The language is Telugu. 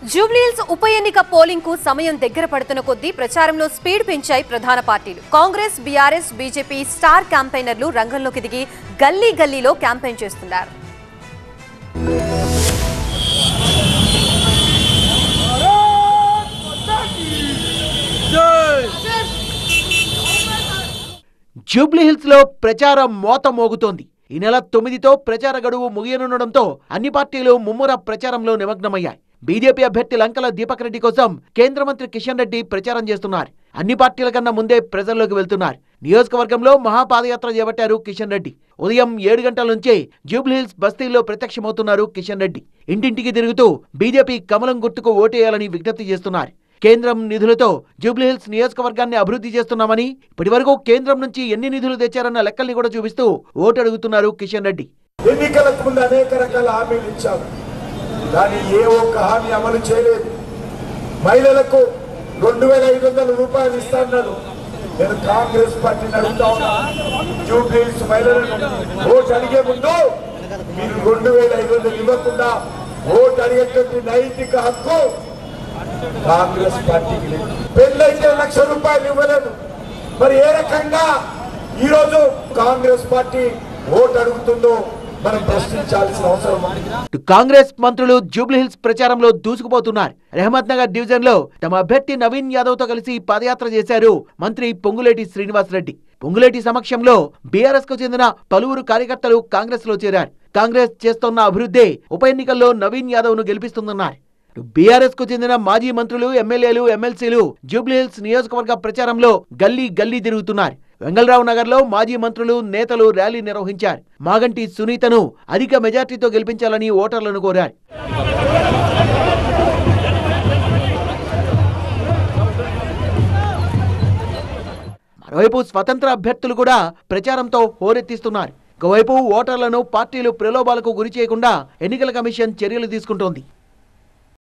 జూబ్లీహిల్స్ ఉప ఎన్నిక పోలింగ్ కు సమయం దగ్గర పడుతున్న కొద్దీ ప్రచారంలో స్పీడ్ పెంచాయి ప్రధాన పార్టీలు. కాంగ్రెస్, బీఆర్ఎస్, బీజేపీ స్టార్ క్యాంపెయినర్లు రంగంలోకి దిగి గల్లీ గల్లీలో క్యాంపెయిన్ చేస్తున్నారు. జూబ్లీహిల్స్ లో ప్రచారం మోత మోగుతోంది. ఈ నెల 9తో ప్రచార గడువు ముగియనుండడంతో అన్ని పార్టీలు ముమ్మర ప్రచారంలో నిమగ్నమయ్యాయి. బీజేపీ అభ్యర్థి లంకల దీపక్ రెడ్డి కోసం కేంద్ర మంత్రి కిషన్ రెడ్డి ప్రచారం చేస్తున్నారు. అన్ని పార్టీల కన్నా ముందే ప్రజల్లోకి వెళ్తున్నారు. నియోజకవర్గంలో మహాపాదయాత్ర చేపట్టారు కిషన్ రెడ్డి. ఉదయం 7 గంటల నుంచే జూబ్లీహిల్స్ బస్తీల్లో ప్రత్యక్షమవుతున్నారు కిషన్ రెడ్డి. ఇంటింటికి తిరుగుతూ బీజేపీ కమలం గుర్తుకు ఓటేయాలని విజ్ఞప్తి చేస్తున్నారు. కేంద్రం నిధులతో జూబ్లీహిల్స్ నియోజకవర్గాన్ని అభివృద్ధి చేస్తున్నామని, ఇప్పటివరకు కేంద్రం నుంచి ఎన్ని నిధులు తెచ్చారన్న లెక్కల్ని కూడా చూపిస్తూ ఓటు అడుగుతున్నారు కిషన్ రెడ్డి. ఎన్నికలకు ముందు అనేక రకాల హామీలు ఇచ్చారు, కానీ ఏ ఒక్క హామీ అమలు చేయలేదు. మహిళలకు 2500 రూపాయలు ఇస్తాన్నారు. నేను కాంగ్రెస్ పార్టీని అడుగుతా ఉన్నా, జూబ్లీహిల్స్ మహిళలను ఓటు అడిగే ముందు మీరు 2500 ఇవ్వకుండా ఓటు అడిగేటువంటి నైతిక హక్కు కాంగ్రెస్ పార్టీకి లేదు. పెళ్ళైతే 1,00,000 రూపాయలు ఇవ్వలేదు. మరి ఏ రకంగా ఈరోజు కాంగ్రెస్ పార్టీ ఓటు అడుగుతుందో మనం ప్రశ్నించాల్సిన అవసరం ఉంది. కాంగ్రెస్ మంత్రులు జూబ్లీహిల్స్ ప్రచారంలో దూసుకుపోతున్నారు. రెహమత్ నగర్ డివిజన్ లో తమ అభ్యర్థి నవీన్ యాదవ్ తో కలిసి పాదయాత్ర చేశారు మంత్రి పొంగులేటి శ్రీనివాసరెడ్డి. పొంగులేటి సమక్షంలో బీఆర్ఎస్ కు చెందిన పలువురు కార్యకర్తలు కాంగ్రెస్ లో చేరారు. కాంగ్రెస్ చేస్తున్న అభివృద్ధి ఉప ఎన్నికల్లో నవీన్ యాదవ్ ను గెలిపిస్తుందన్నారు. బీఆర్ఎస్ కు చెందిన మాజీ మంత్రులు, ఎమ్మెల్యేలు, ఎమ్మెల్సీలు జూబ్లీహిల్స్ నియోజకవర్గ ప్రచారంలో గల్లీ గల్లీ తిరుగుతున్నారు. వెంగళరావు నగర్ లో మాజీ మంత్రులు, నేతలు ర్యాలీ నిర్వహించారు. మాగంటి సునీతను అధిక మెజార్టీతో గెలిపించాలని ఓటర్లను కోరారు. మరోవైపు స్వతంత్ర అభ్యర్థులు కూడా ప్రచారంతో హోరెత్తిస్తున్నారు. ఒకవైపు ఓటర్లను పార్టీలు ప్రలోభాలకు గురి చేయకుండా ఎన్నికల కమిషన్ చర్యలు తీసుకుంటోంది.